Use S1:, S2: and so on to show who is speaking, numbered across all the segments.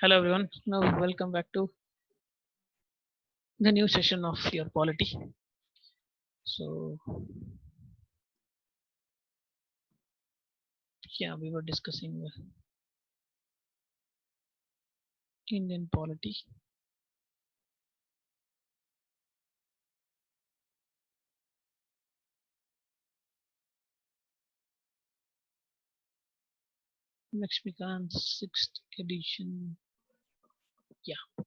S1: Hello everyone. Now welcome back to the new session of your polity. So yeah, we were discussing Indian polity. Lakshmikant sixth edition. Yeah,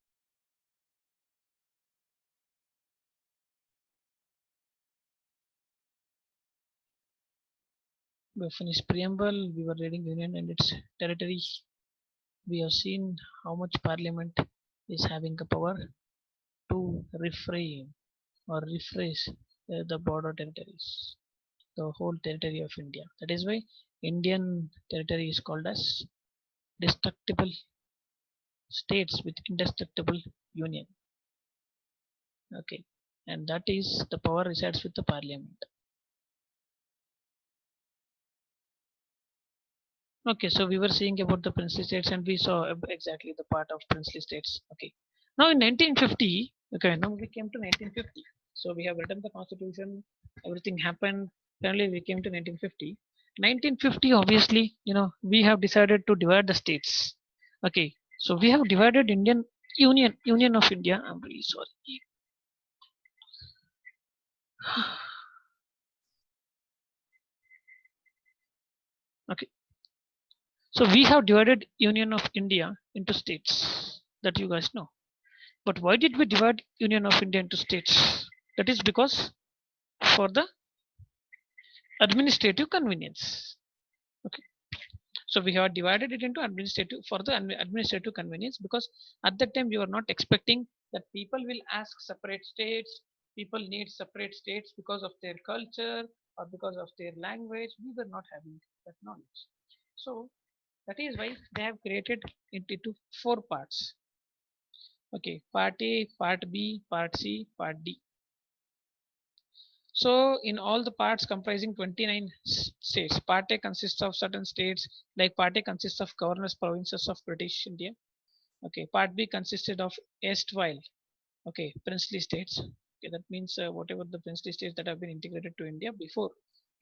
S1: we finished preamble. We were reading Union and its territory. We have seen how much Parliament is having the power to reframe or rephrase the border territories, the whole territory of India. That is why Indian territory is called as destructible states with indestructible union. Okay, and that is the power resides with the parliament. Okay, so we were seeing about the princely states and we saw exactly the part of princely states. Okay, now in 1950, okay, now we came to 1950. So we have written the constitution, everything happened. Finally, we came to 1950. 1950, obviously, we have decided to divide the states. Okay, so we have divided Union of India. I'm really sorry. Okay, so we have divided Union of India into states that you guys know. But why did we divide Union of India into states? That is because for the administrative convenience. Okay. So we have divided it into administrative for the administrative convenience because at that time we were not expecting that people will ask separate states, people need separate states because of their culture or because of their language. We were not having that knowledge. So that is why they have created it into four parts. Okay, part A, part B, part C, part D. So in all the parts comprising 29 states, part A consists of certain states, like part A consists of governors provinces of British India. Okay, part B consisted of erstwhile, okay, princely states. Okay, that means whatever the princely states that have been integrated to India before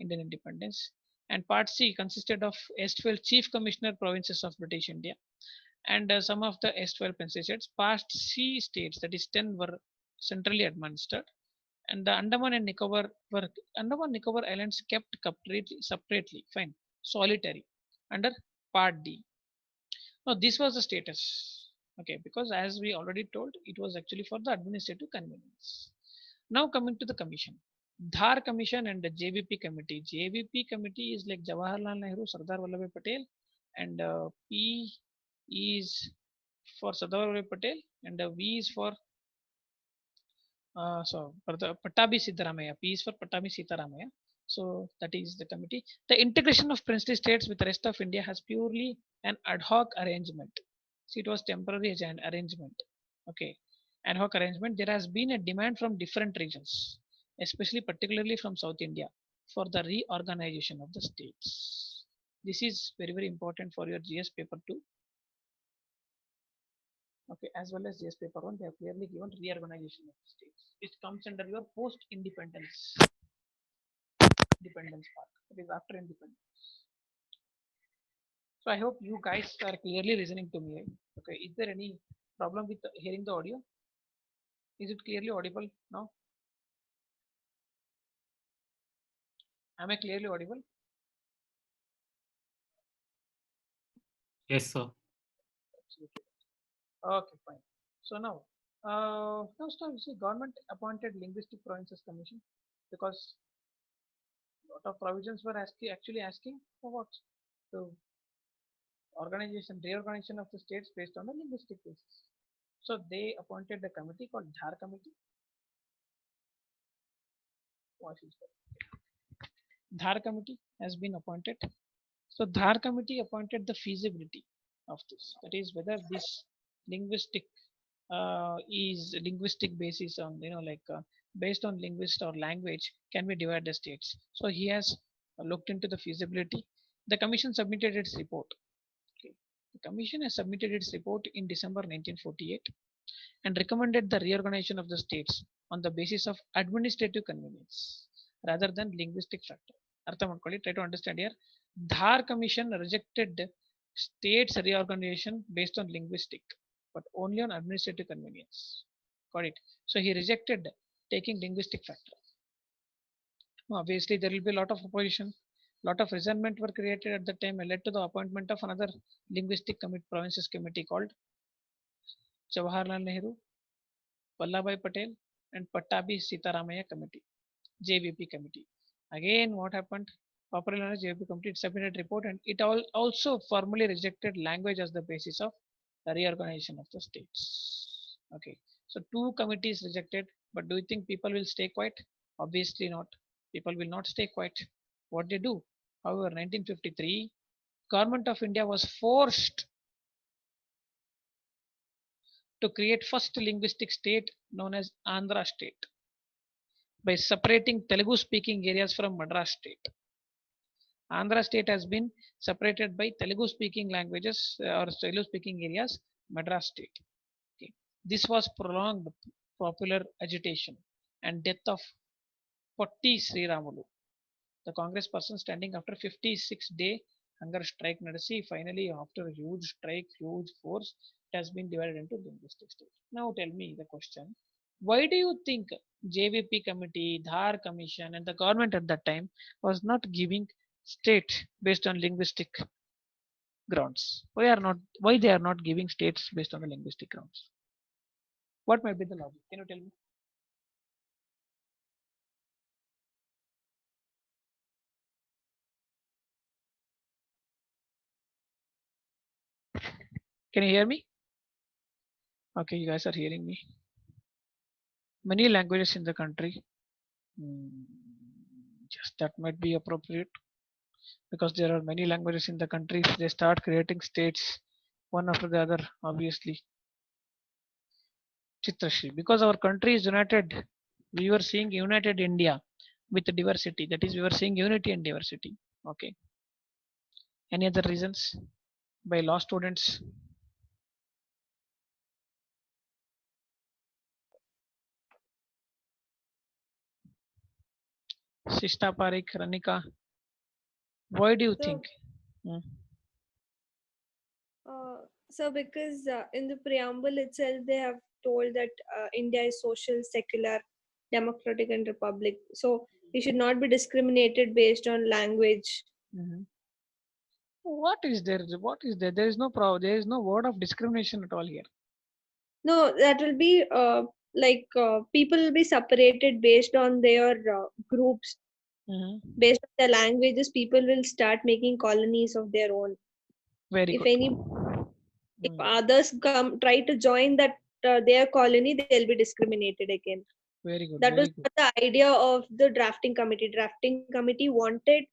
S1: Indian independence. And part C consisted of erstwhile chief commissioner provinces of British India and some of the erstwhile princely states. Part C states, that is 10, were centrally administered, and the Andaman Nicobar Islands kept separately, fine, solitary, under Part D. Now this was the status, okay, because as we already told, it was actually for the administrative convenience. Now coming to the commission, Dhar Commission and the JVP Committee. JVP Committee is like Jawaharlal Nehru, Sardar Vallabhbhai Patel, and P is for Sardar Vallabhbhai Patel, and V is for so for the Patabi Siddaramaya, P is for Patabi Sitaramaya. So that is the committee. The integration of princely states with the rest of India has purely an ad hoc arrangement. See, it was temporary as an arrangement. Okay, ad hoc arrangement. There has been a demand from different regions, especially particularly from South India, for the reorganization of the states. This is very important for your GS paper 2. Okay, as well as GS paper 1, they have clearly given reorganization of the states. It comes under your post-independence dependence part. It is after independence. So I hope you guys are clearly listening to me. Okay, is there any problem with hearing the audio? Is it clearly audible now? Am I clearly audible?
S2: Yes, sir.
S1: Absolutely. Okay, fine. So now start. You see, government appointed linguistic provinces commission because a lot of provisions were actually asking for what the reorganization of the states based on a linguistic basis. So they appointed a committee called Dhar Committee. Dhar Committee has been appointed. So Dhar Committee appointed the feasibility of this. That is whether this linguistic is linguistic basis on based on linguist or language can we divide the states. So he has looked into the feasibility. The commission submitted its report. Okay. commission has submitted its report in December 1948 and recommended the reorganization of the states on the basis of administrative convenience rather than linguistic factor. ಅರ್ಥ ಮಾಡ್ಕೊಳ್ಳಿ, try to understand here. Dhar Commission rejected states reorganization based on linguistic, but only on administrative convenience. Got it? So he rejected taking linguistic factor. Obviously, there will be a lot of opposition, lot of resentment were created at the time and led to the appointment of another linguistic provinces committee called Jawaharlal Nehru, Vallabhbhai Patel, and Pattabhi Sitaramaya Committee, JVP Committee. Again, what happened? Popular known as JVP Committee submitted report, and it also formally rejected language as the basis of the reorganization of the states. Okay, so two committees rejected, but do you think people will stay quiet? Obviously not. People will not stay quiet. What they do? However, 1953, Government of India was forced to create first linguistic state known as Andhra state by separating Telugu speaking areas from Madras state. Andhra state has been separated by Telugu speaking languages or Telugu speaking areas, Madras state. Okay. This was prolonged popular agitation and death of Potti Sri Ramulu, the Congress person standing after 56-day hunger strike Nadasi. Finally, after a huge strike, huge force, it has been divided into linguistic states. Now tell me the question. Why do you think JVP committee, Dhar commission and the government at that time was not giving state based on linguistic grounds? Why they are not giving states based on the linguistic grounds? What might be the logic? Can you tell me? Can you hear me? Okay, you guys are hearing me. Many languages in the country. Yes, that might be appropriate because there are many languages in the country. If they start creating states one after the other, obviously. Chitrashi, because our country is united, we were seeing united India with diversity. That is, we were seeing unity and diversity. Okay. Any other reasons? By law students? Sista Parik, Ranika, why do you
S2: So,
S1: think? Hmm.
S2: so because in the preamble itself, they have told that India is social, secular, democratic, and republic. So we should not be discriminated based on language.
S1: Mm-hmm. What is there? What is there? There is no problem. There is no word of discrimination at all here.
S2: No, that will be like people will be separated based on their groups,
S1: Mm-hmm.
S2: based on their languages. People will start making colonies of their own.
S1: Very
S2: If
S1: good.
S2: any, if
S1: Mm.
S2: others come try to join that their colony, they'll be discriminated again.
S1: Very good.
S2: That was
S1: Very good.
S2: not the idea of the drafting committee. Drafting committee wanted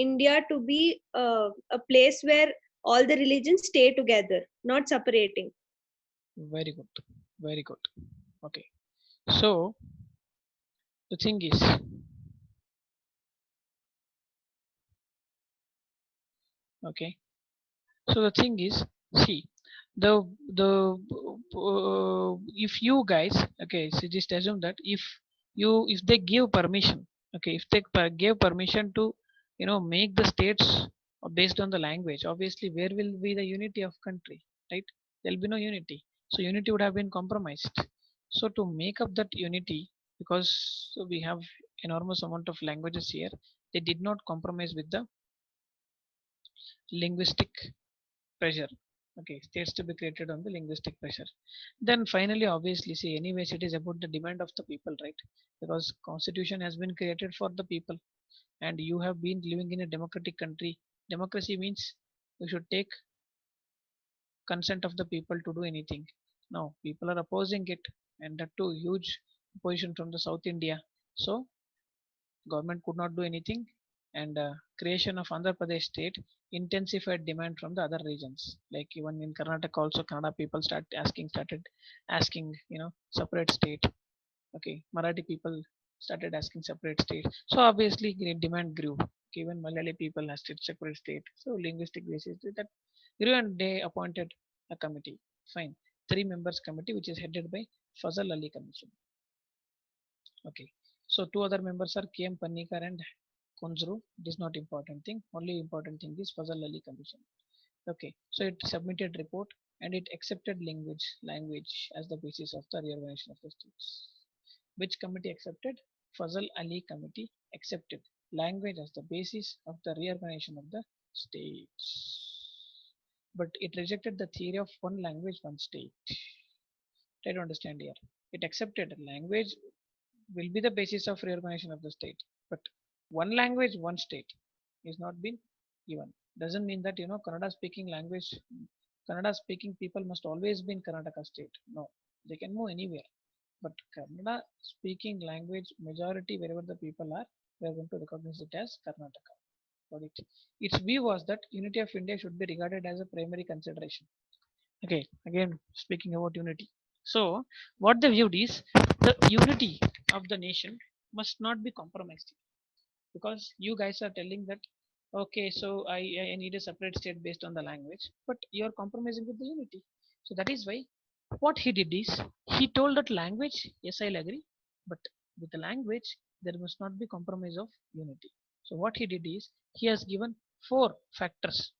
S2: India to be a place where all the religions stay together, not separating.
S1: Very good. Very good. Okay. So the thing is, okay. So the thing is, see, the if you guys, okay, so just assume that if they give permission, okay, if they give permission to make the states based on the language, obviously where will be the unity of country, right? There'll be no unity. So unity would have been compromised. So to make up that unity, because we have enormous amount of languages here, they did not compromise with the linguistic pressure. Okay, states to be created on the linguistic pressure. Then finally, obviously, see, anyways, it is about the demand of the people, right? Because constitution has been created for the people, and you have been living in a democratic country. Democracy means you should take consent of the people to do anything. No, people are opposing it, and that too huge opposition from the South India. So government could not do anything, and creation of Andhra Pradesh state intensified demand from the other regions. Like even in Karnataka, also Kannada people started asking, separate state. Okay, Marathi people started asking separate state. So obviously, great demand grew. Even Malayali people has state separate state. So linguistic basis that everyone they appointed a committee. Fine. 3 members committee which is headed by Fazal Ali Commission. Okay. So two other members are KM Panikar and Konzru. It is not important thing. Only important thing is Fazal Ali Commission. Okay. So it submitted report and it accepted language as the basis of the reorganization of the states. Which committee accepted? Fazal Ali Committee accepted language as the basis of the reorganization of the states. But it rejected the theory of one language, one state. Try to understand here. It accepted language will be the basis of reorganization of the state, but one language, one state is not been given. Doesn't mean that Kannada speaking language, Kannada speaking people must always be in Karnataka state. No, they can move anywhere. But Kannada speaking language majority wherever the people are, we are going to recognize it as Karnataka. Got it. Its view was that unity of India should be regarded as a primary consideration. Okay, again speaking about unity. So what they viewed is the unity of the nation must not be compromised because you guys are telling that okay, so I need a separate state based on the language, but you are compromising with the unity. So that is why what he did is he told that language, yes, I'll agree, but with the language there must not be compromise of unity. So what he did is he has given 4 factors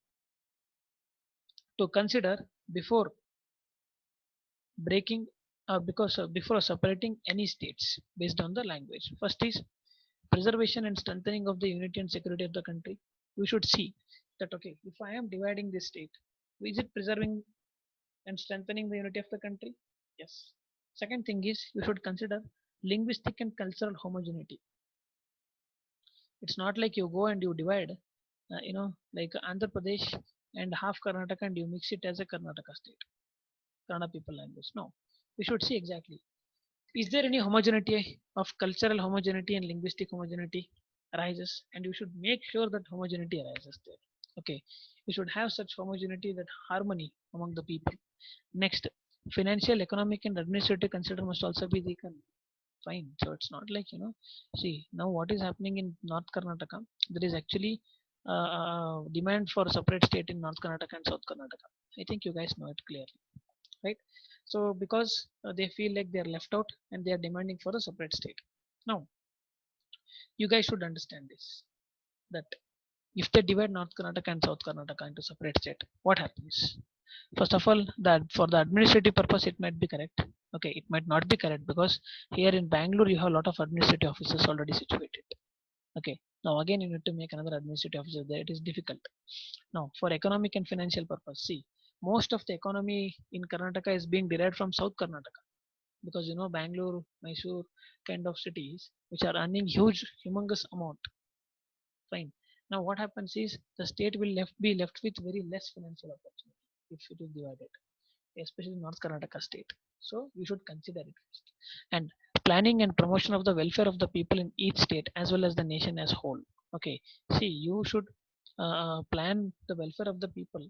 S1: to consider before breaking because before separating any states based on the language. First is preservation and strengthening of the unity and security of the country. We should see that okay, if I am dividing this state, is it preserving and strengthening the unity of the country? Yes. Second thing is you should consider linguistic and cultural homogeneity. It's not like you go and you divide, like Andhra Pradesh and half Karnataka and you mix it as a Karnataka state, Kannada people language. No, we should see exactly is there any homogeneity of cultural homogeneity and linguistic homogeneity arises, and you should make sure that homogeneity arises there. Okay, you should have such homogeneity, that harmony among the people. Next, financial, economic and administrative consider must also be taken. Fine. So it's not like see now what is happening in North Karnataka. There is actually demand for a separate state in North Karnataka and South Karnataka. I think you guys know it clearly, right? So because they feel like they are left out and they are demanding for a separate state. Now you guys should understand this, that if they divide North Karnataka and South Karnataka into separate state, what happens? First of all, that for the administrative purpose it might be correct. Okay, it might not be correct because here in Bangalore you have a lot of administrative offices already situated. Okay, now again you need to make another administrative officer there. It is difficult. Now for economic and financial purpose, see, most of the economy in Karnataka is being derived from South Karnataka, because Bangalore, Mysore kind of cities which are earning huge, humongous amount. Fine. Now what happens is the state will be left with very less financial opportunity if it is divided, especially North Karnataka state. So you should consider it first. And planning and promotion of the welfare of the people in each state as well as the nation as whole. Okay. See, you should plan the welfare of the people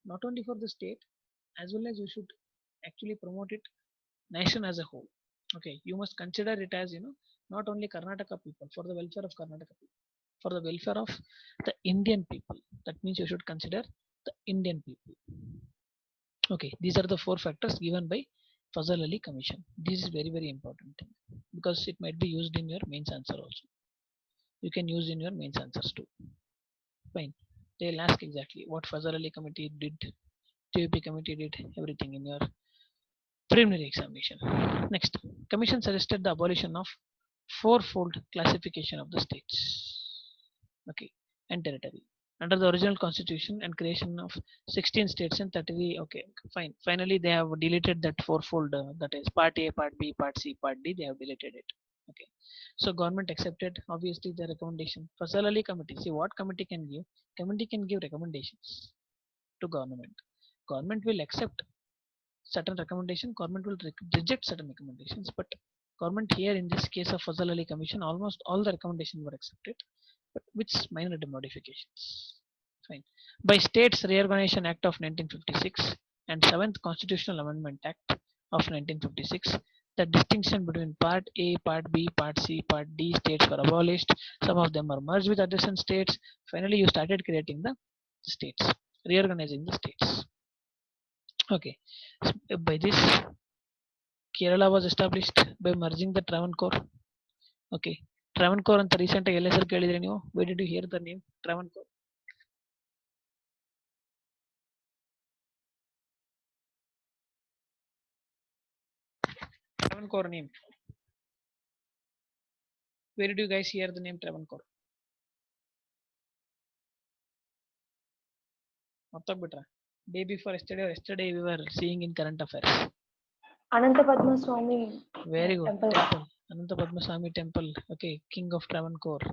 S1: not only for the state, as well as you should actually promote it nation as a whole. Okay, you must consider it as not only Karnataka people, for the welfare of Karnataka people, for the welfare of the Indian people. That means you should consider the Indian people. Okay, these are the 4 factors given by Fazal Ali Commission. This is very important thing because it might be used in your mains answer also. You can use in your mains answers too. Fine. They'll ask exactly what Fazal Ali Committee did, TUP committee did, everything in your preliminary examination. Next, Commission suggested the abolition of fourfold classification of the states, okay, and territory under the original constitution, and creation of 16 states and 33. Okay, fine. Finally, they have deleted that fourfold. That is Part A, Part B, Part C, Part D. They have deleted it. Okay, so government accepted obviously the recommendation. Fasal Ali committee. See what committee can give. Committee can give recommendations to government. Government will accept certain recommendation, government will reject certain recommendations, but government here in this case of Fazal Ali Commission, almost all the recommendations were accepted, but with minor modifications. Fine. By States Reorganization Act of 1956 and 7th Constitutional Amendment Act of 1956, The distinction between Part A, Part B, Part C, Part D states were abolished. Some of them are merged with adjacent states. Finally, you started creating the states, reorganizing the states. Okay, by this, Kerala was established by merging the Travancore. Okay, Travancore ಅಂತ recent ಆಗಿ ಎಲ್ಲ ಹೆಸರು ಕೇಳಿದ್ರಿ ನೀವು? Where did you hear the name Travancore? Travancore name. Where did you guys hear the name Travancore? ಮರ್ತೋಗ್ಬಿಟ್ರ? Day before yesterday or yesterday we were seeing in current affairs.
S2: Ananta Padma Swami
S1: Very good.
S2: temple.
S1: Ananta Padma Swami temple. Okay, King of Travancore.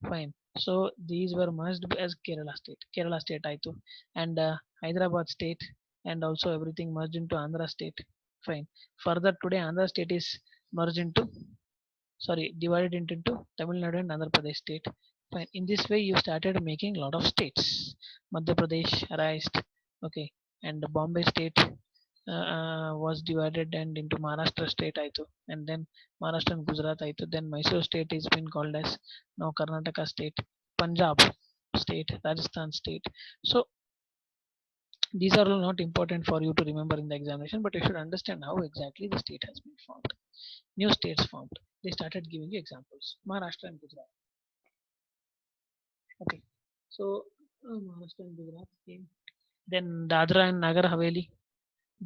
S1: Fine. So these were merged as Kerala state. Kerala state ಆಯ್ತು. And Hyderabad state and also everything merged into Andhra state. Fine. Further today Andhra state is merged into, sorry, divided into Tamil Nadu and Andhra Pradesh state. Fine. In this way you started making a lot of states. Madhya Pradesh arised. Okay. And Bombay state was divided and into Maharashtra state ಆಯ್ತು, and then Maharashtra and Gujarat ಆಯ್ತು, then Mysore state is been called as now Karnataka state, Punjab state, Rajasthan state. So these are all not important for you to remember in the examination, but you should understand how exactly the state has been formed. New states formed. They started giving you examples. Maharashtra and Gujarat. Okay. So Maharashtra and Gujarat came. Then Dadra and Nagar Haveli.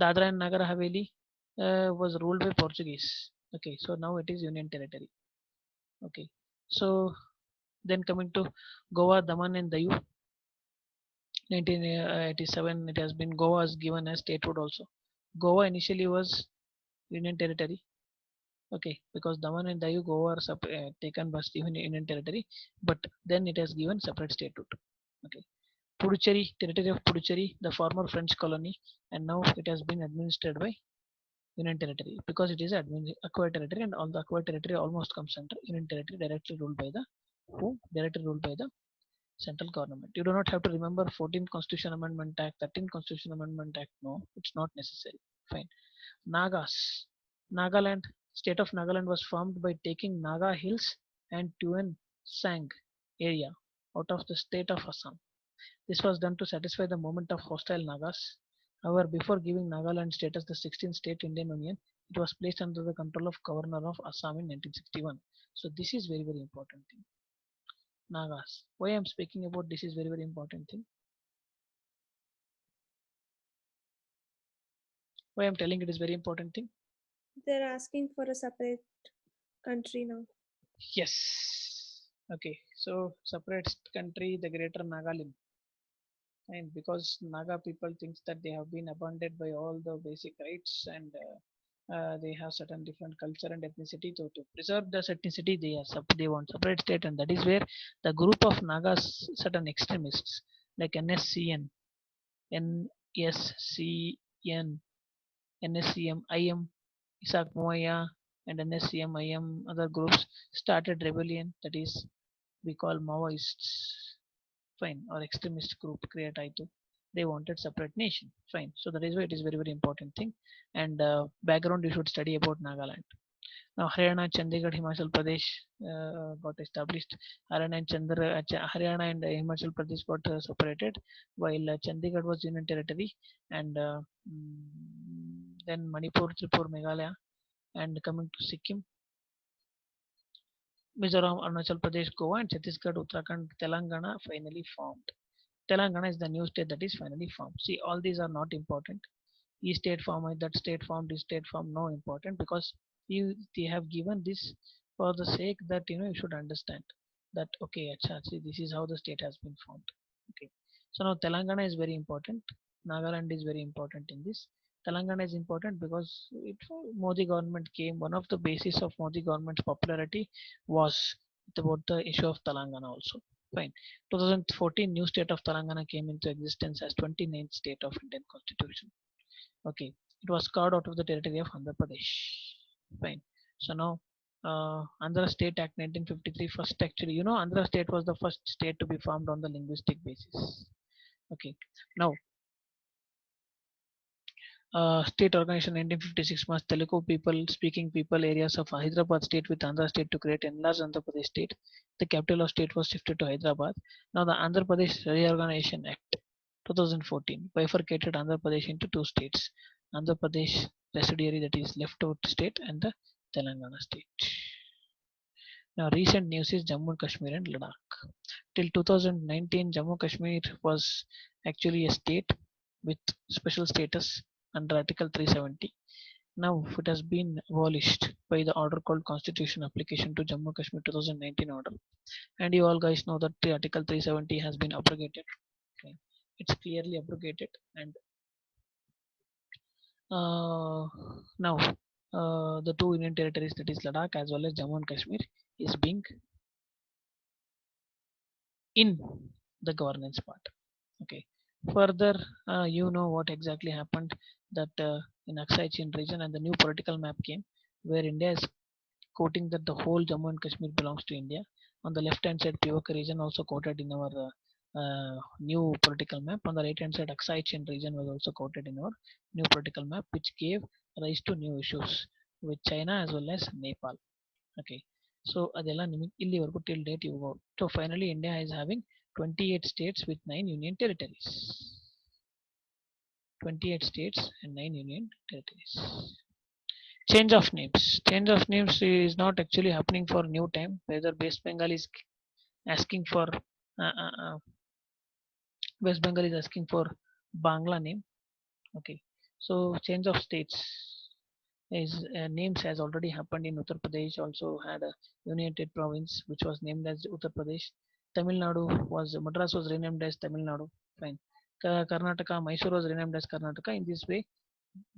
S1: Dadra and Nagar Haveli was ruled by Portuguese. Okay, so now it is Union Territory. Okay, so then coming to Goa, Daman and Dayu, 1987, it has been Goa is given as statehood also. Goa initially was Union Territory. Okay, because Daman and Dayu Goa are taken by Union Territory, but then it has given separate statehood. Okay, Puducherry, territory of Puducherry, the former French colony, and now it has been administered by Union Territory because it is acquired territory, and all the acquired territory almost comes under Union Territory, directly ruled by the who? Directly ruled by the central government. You do not have to remember 14th Constitution Amendment Act, 13th Constitution Amendment Act. No, it's not necessary. Fine. Nagas. Nagaland. State of Nagaland was formed by taking Naga Hills and Tuan Sang area out of the state of Assam. This was done to satisfy the movement of hostile Nagas. However, before giving Nagaland status the 16th state Indian Union, it was placed under the control of Governor of Assam in 1961. So this is very very important thing. Nagas. Why I am speaking about this is very very important thing. Why I am telling it is very important thing.
S2: They're asking for a separate country now.
S1: Yes. Okay. So separate country, the Greater Nagaland. And because Naga people thinks that they have been abandoned by all the basic rights, and they have certain different culture and ethnicity. To preserve the ethnicity, they want separate state, and that is where the group of Nagas, certain extremists like NSCN, NSCN, NSCM, IM, Isaac Moya, and NSCM, IM, other groups started rebellion. That is, we call Maoists. Fine, or extremist group create ಆಯ್ತು. They wanted separate nation. Fine. So that is why it is very very important thing. And background you should study about Nagaland. Now Haryana, Chandigarh, Himachal Pradesh got established. Haryana and Himachal Pradesh got separated, while Chandigarh was Union Territory, and then Manipur, Tripura, Meghalaya, and coming to Sikkim, Mizoram, Arunachal Pradesh, Goa, and Chhattisgarh, Uttarakhand, Telangana finally formed. Telangana is the new state that is finally formed. See, all these are not important. Each state formed, that state formed, this state formed, no important, because they have given this for the sake that you should understand that okay, acha, see, this is how the state has been formed. Okay, so now Telangana is very important. Nagaland is very important in this. Telangana is important because Modi government came. One of the basis of Modi government's popularity was about the issue of Telangana also. Fine. 2014 new state of Telangana came into existence as 29th state of Indian Constitution. Okay, it was carved out of the territory of Andhra Pradesh. Fine. So now Andhra State Act 1953 first actually, Andhra State was the first state to be formed on the linguistic basis. Okay. Now State organization 1956 merged Telugu people speaking people areas of Hyderabad state with Andhra state to create enlarged Andhra Pradesh state. The capital of state was shifted to Hyderabad. Now the Andhra Pradesh Reorganization Act 2014 bifurcated Andhra Pradesh into two states. Andhra Pradesh residuary, that is left out state, and the Telangana state. Now recent news is Jammu and Kashmir and Ladakh. Till 2019, Jammu and Kashmir was actually a state with special status under Article 370. Now it has been abolished by the order called Constitution Application to Jammu and Kashmir 2019 order. And you all guys know that the Article 370 has been abrogated. Okay. It's clearly abrogated, and now the two Union territories, that is Ladakh as well as Jammu and Kashmir, is being in the governance part. Okay. Further, you know what exactly happened, that in Aksai Chin region and the new political map came, where India is quoting that the whole Jammu and Kashmir belongs to India. On the left hand side, Pivaka region also quoted in our new political map. On the right hand side, Aksai Chin region was also quoted in our new political map, which gave rise to new issues with China as well as Nepal. Okay. So ಅದೆಲ್ಲ ನಿಮಗೆ ಇಲ್ಲಿವರೆಗೂ till date you go. So finally India is having 28 states with 9 union territories. 28 states and 9 union territories. Change of names. Change of names is not actually happening for new time. Whether West Bengal is asking for West Bengal is asking for Bangla name. Okay. So change of states is names has already happened in Uttar Pradesh. Also had a united province which was named as Uttar Pradesh. Tamil Nadu was Madras was renamed as Tamil Nadu. Fine. Karnataka, Mysore was renamed as Karnataka. In this way,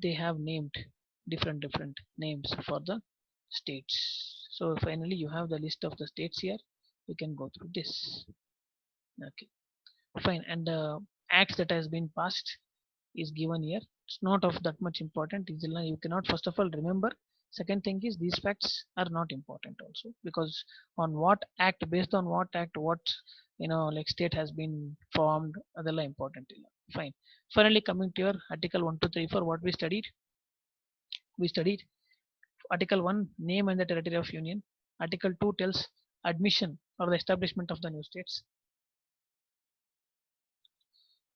S1: they have named different names for the states. So finally, you have the list of the states here. You can go through this. Okay, fine. And the acts that has been passed is given here. It's not of that much important. You cannot first of all remember. Second thing is these facts are not important also, because on what act, based on what act, what like state has been formed, adella important. Fine. Finally, coming to your article 1 to 3 for what we studied article 1 name and the territory of union. Article 2 tells admission or the establishment of the new states.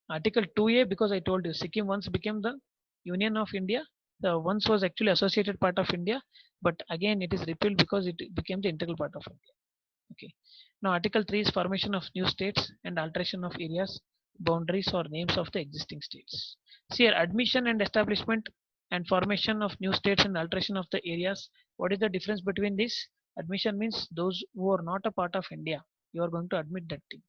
S1: Article 2a, because I told you Sikkim once became the union of India. The once was actually associated part of India, but again it is repealed because it became the integral part of India. Okay. Now article 3 is formation of new states and alteration of areas, boundaries or names of the existing states. See here, admission and establishment and formation of new states and alteration of the areas. What is the difference between this? Admission means those who are not a part of India, you are going to admit that thing.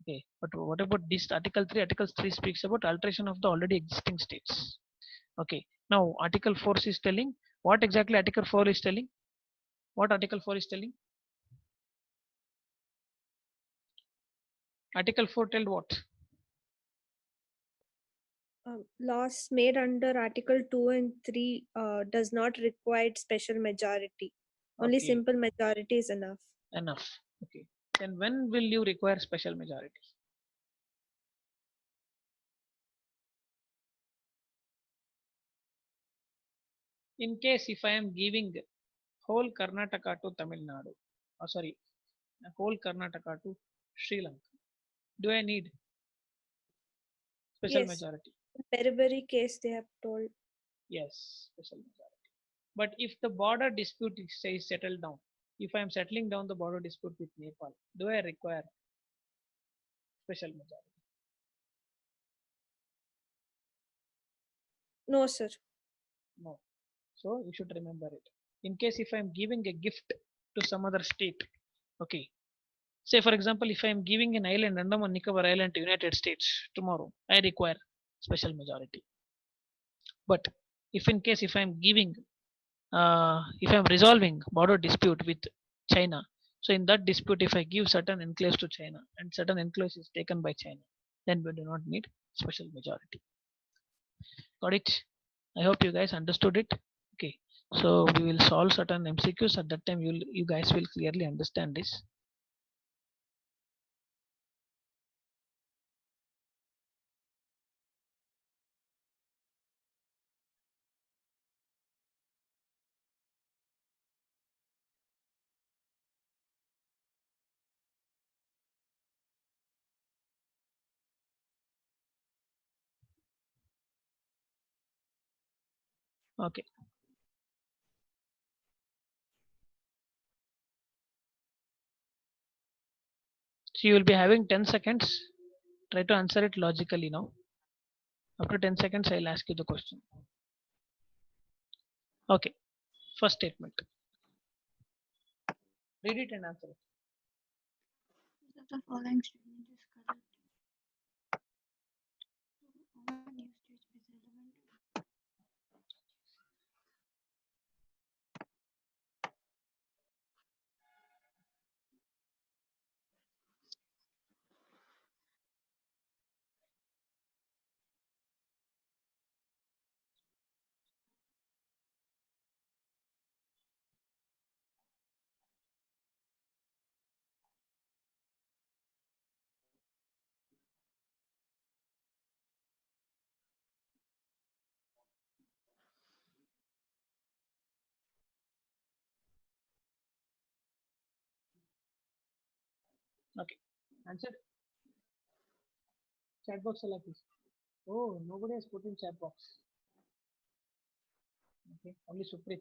S1: Okay, but what about this article 3? Article 3 speaks about alteration of the already existing states. Okay, now article 4 is telling what exactly article 4 is telling? What article 4 is telling? Article 4 tell what?
S2: Laws made under Article 2 and 3 does not require special majority. Only
S1: Okay,
S2: simple majority is enough.
S1: enough. Okay, then when will you require special majority? In case if I am giving whole Karnataka to Tamil Nadu, sorry, whole Karnataka to Sri Lanka, do I need special
S2: Yes,
S1: majority?
S2: Beriberi case they have told.
S1: Yes, special majority. But if the border dispute is say settled down, if I am settling down the border dispute with Nepal, do I require special majority?
S2: No, sir.
S1: No. So you should remember it. In case if I am giving a gift to some other state, okay. Say for example, if I am giving an island, Andaman Nicobar Island to United States tomorrow, I require special majority. But if in case if I am giving, if I am resolving border dispute with China, so in that dispute, if I give certain enclaves to China and certain enclaves is taken by China, then we do not need special majority. Got it? I hope you guys understood it. Okay. So we will solve certain MCQs at that time. You guys will clearly understand this. Okay. So you will be having 10 seconds. Try to answer it logically now. After 10 seconds, I'll ask you the question. Okay. First statement. Read it and answer it.
S3: Which of the following statement is correct? On a new stage is relevant.
S1: Okay. Answer. Chat box like this. Oh, nobody has put in chat box. Okay. Only Suprit.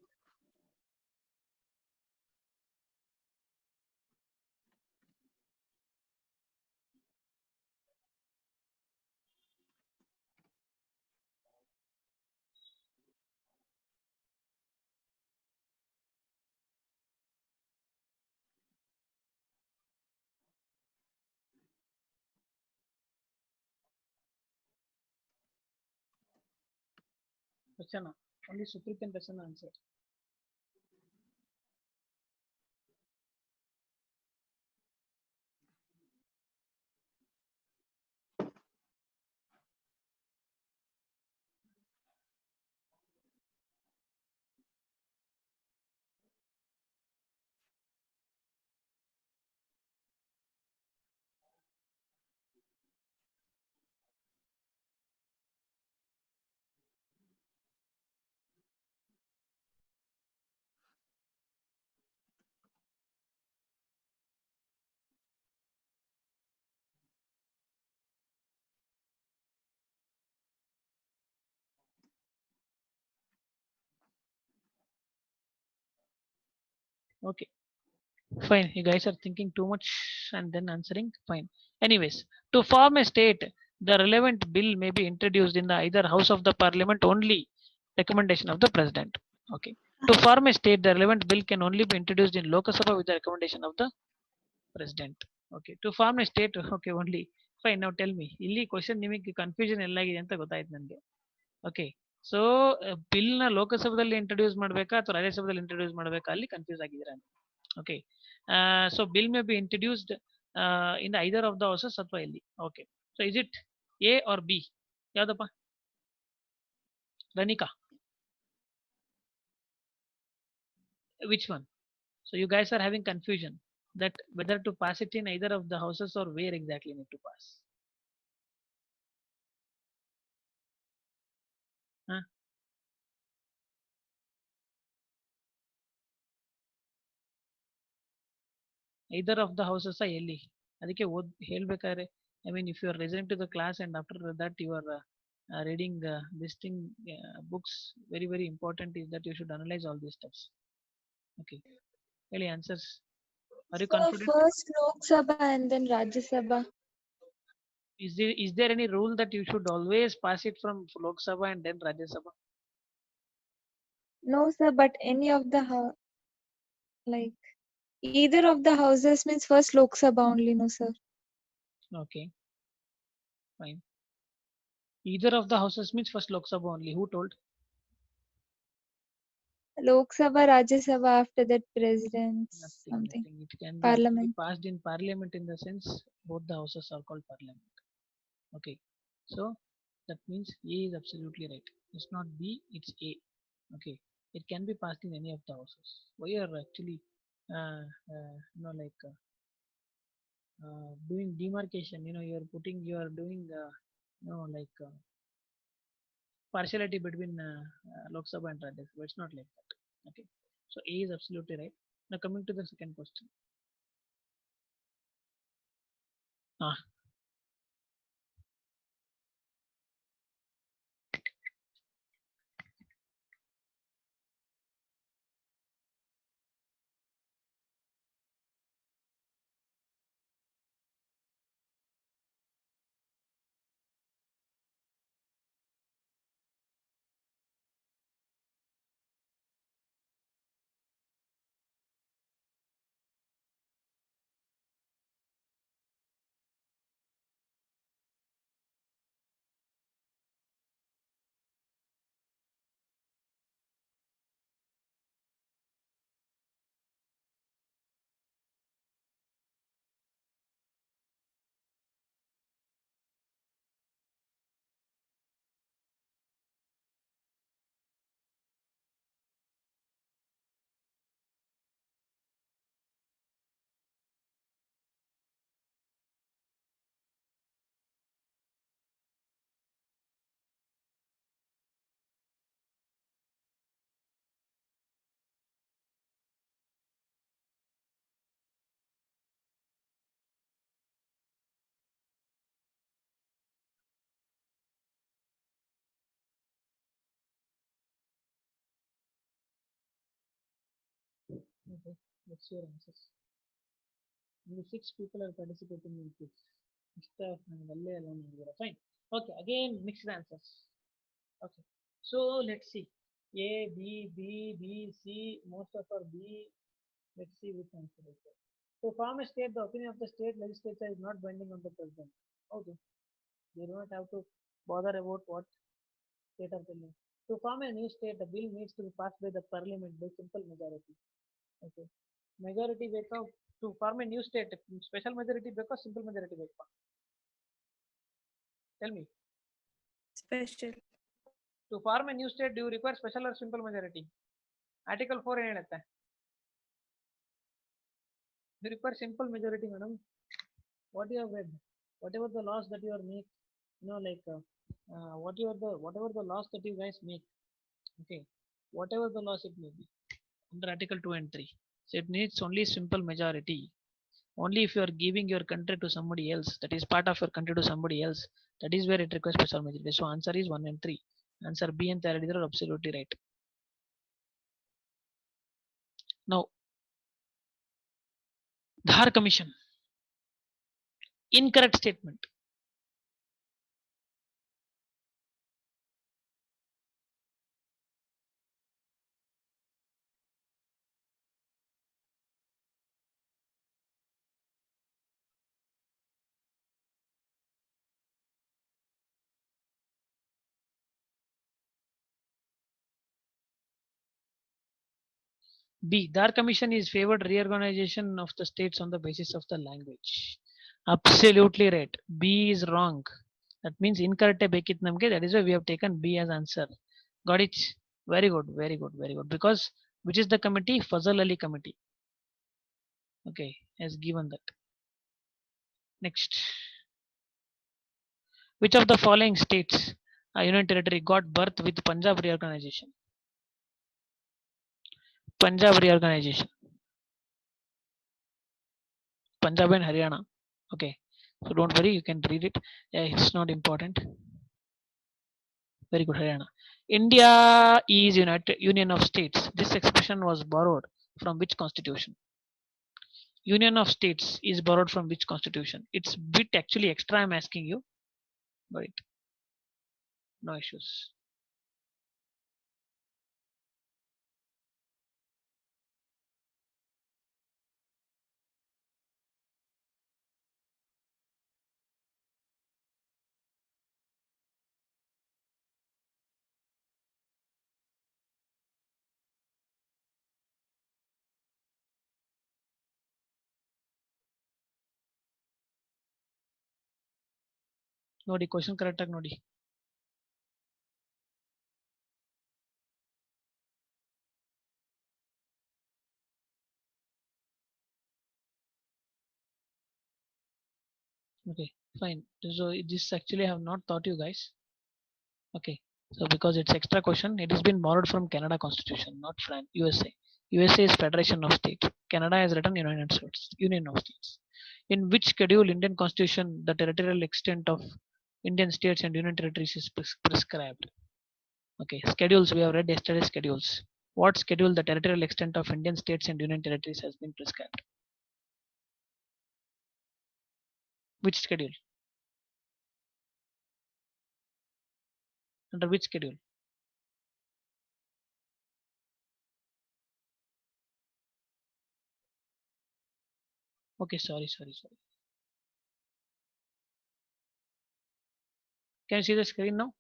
S1: Rachana. Only Suprit and Rachana answer. Okay. Fine. You guys are thinking too much and then answering. Fine. Anyways, to form a state, the relevant bill may be introduced in the either house of the parliament only recommendation of the president. Okay. To form a state, the relevant bill can only be introduced in Lok Sabha with the recommendation of the president. Okay. To form a state, okay, only. Fine. Now tell me. ಇಲ್ಲಿ question ನಿಮಗೆ confusion ಎಲ್ಲಾಗಿದೆ ಅಂತ ಗೊತ್ತಾಯ್ತು ನನಗೆ. Okay. So ಬಿಲ್ನ ಲೋಕಸಭೆಯಲ್ಲಿ introduce ಮಾಡಬೇಕಾ ಅಥವಾ ರಾಜ್ಯಸಭೆಯಲ್ಲಿ ಇಂಟ್ರೊಡ್ಯೂಸ್ ಮಾಡಬೇಕಾ ಅಲ್ಲಿ ಕನ್ಫ್ಯೂಸ್ ಆಗಿದ್ದೀರಾ. Okay. So bill may be introduced in the either of the houses ಅಥವಾ ಇಲ್ಲಿ. Okay. So is it A or B? ಯಾವ್ದಪ್ಪ? Ranika. Which one? So you guys are having confusion that whether to pass it in either of the houses or where exactly need to pass. Huh? Either of the houses ಎಲ್ಲಿ? ಅದಕ್ಕೆ ಹೇಳ್ಬೇಕಾದ್ರೆ I mean if you are listening to the class and after that you are reading this thing books, very important is that you should analyze all these stuffs. Okay. Any answers? Are you
S3: So
S1: confident?
S3: first Lok Sabha and then Rajya Sabha.
S1: Is there any rule that you should always pass it from Lok Sabha and then Rajya Sabha?
S3: No, sir, but any of the like either of the houses means first Lok Sabha only, no, sir.
S1: Okay, fine. Either of the houses means first Lok Sabha only. Who told?
S3: Lok Sabha, Rajya Sabha, after that president,
S1: Nothing,
S3: something.
S1: nothing. It can be actually
S3: Parliament.
S1: passed in parliament in the sense both the houses are called parliament. Okay, so that means A is absolutely right. It's not B, it's A. Okay, it can be passed in any of the houses. Why are actually, like doing demarcation? You are putting, you are doing, like partiality between Lok Sabha and Rajya Sabha. It's not like that. Okay, so A is absolutely right. Now coming to the second question. Ah, Okay, what's your answers? Only 6 people are participating in quiz. Mr. Valle alone. Fine. Okay, again mixed answers. Okay, so let's see. A, B, B, B, C. Most of are B. Let's see which answer is there. To form a state, the opinion of the state legislature is not binding on the president. Okay, they do not have to bother about what state of the law. To form a new state, the bill needs to be passed by the parliament by simple majority. Okay, majority ಬೇಕಾ to form a new state, special majority ಬೇಕಾ simple majority ಬೇಕಾ? Tell me.
S2: Special.
S1: To form a new state, do you require special or simple majority? Article 4 ಏನು ಹೇಳುತ್ತೆ? You require simple majority, madam. What you have read, whatever the laws that you are make, like whatever the laws that you guys make, okay, whatever the laws it may be, under Article 2 and 3. So it needs only simple majority. Only if you are giving your country to somebody else, that is part of your country to somebody else, that is where it requires special majority. So answer is 1 and 3. Answer B and 3 are absolutely right. Now, Dhar Commission. Incorrect statement. B. Dhar Commission is favored reorganization of the states on the basis of the language. Absolutely right. B is wrong. That means incorrect ಬೇಕಿತ್ತು ನಮಗೆ. That is why we have taken B as answer. Got it? Very good, very good, very good. Because which is the committee? Fazal Ali committee. Okay, has given that. Next. Which of the following states, Union Territory, got birth with Punjab reorganization? Punjab reorganization. Punjab and Haryana. Okay, so don't worry, you can read it. It's not important. Very good, Haryana. India is Union of States. This expression was borrowed from which constitution? Union of States is borrowed from which constitution? It's bit actually extra. I'm asking you, but no issues. ನೋಡಿ question correct ಆಗಿ ನೋಡಿ. Okay, fine. So this actually I have not taught you guys. Okay, so because it's extra question, it has been borrowed from Canada Constitution, not France, USA. USA is Federation of States. Canada has written United States, Union of States. In which schedule Indian Constitution the territorial extent of Indian states and union territories is prescribed? Okay, schedules we have read yesterday schedules. What schedule the territorial extent of Indian states and union territories has been prescribed? Which schedule? Under which schedule? Okay, sorry. Can you see the screen now?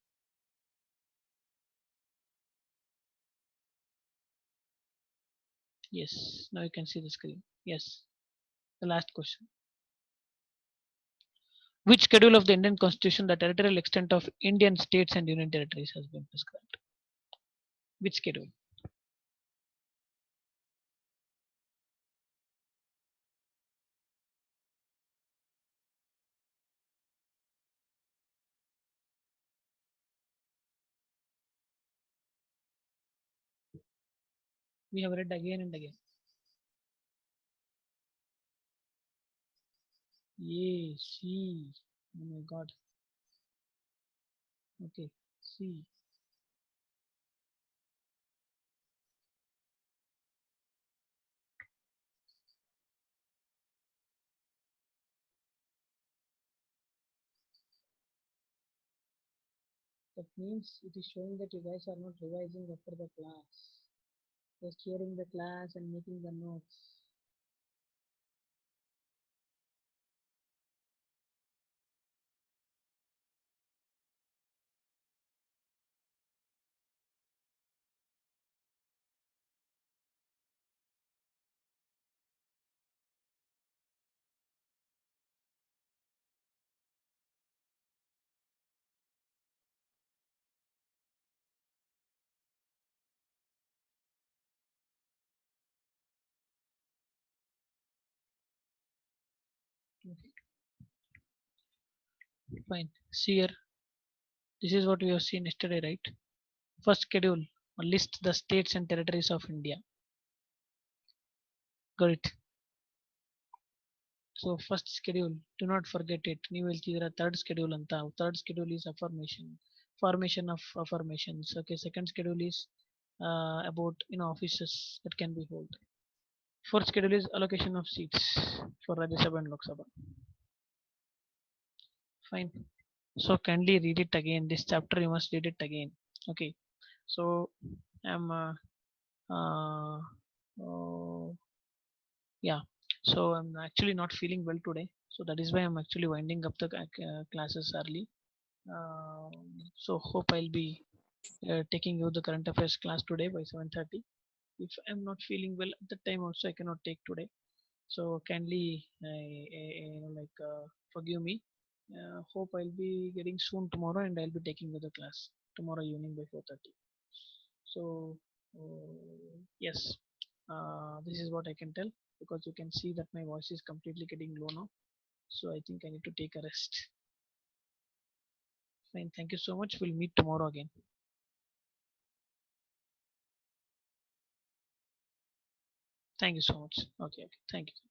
S1: Yes, now you can see the screen. Yes, the last question. Which schedule of the Indian Constitution the territorial extent of Indian states and union territories has been prescribed? Which schedule? We have read again and again. A, C. Oh my God. Okay, C. That means it is showing that you guys are not revising after the class. Just hearing the class and making the notes. Okay, fine. See here, this is what we have seen yesterday, right? First schedule list the states and territories of India. Got it. So first schedule, do not forget it. ನೀವು ಹೇಳ್ತಿದ್ದೀರಾ third schedule ಅಂತ. Third schedule is affirmation, formation of affirmations. Okay, second schedule is about offices that can be held. Fourth schedule is allocation of seats for Rajya Sabha and Lok Sabha. Fine. So kindly read it again. This chapter you must read it again. Okay. So I'm uh, uh, yeah. So I'm actually not feeling well today. So that is why I'm actually winding up the classes early. So hope I'll be taking you the current affairs class today by 7:30. If I'm not feeling well at the time also I cannot take today. So kindly forgive me. Hope I'll be getting soon tomorrow and I'll be taking the class tomorrow evening by 4:30. So yes, this is what I can tell because you can see that my voice is completely getting low now. So I think I need to take a rest. Fine. Thank you so much. We'll meet tomorrow again. Thank you so much. Okay. Okay. Thank you.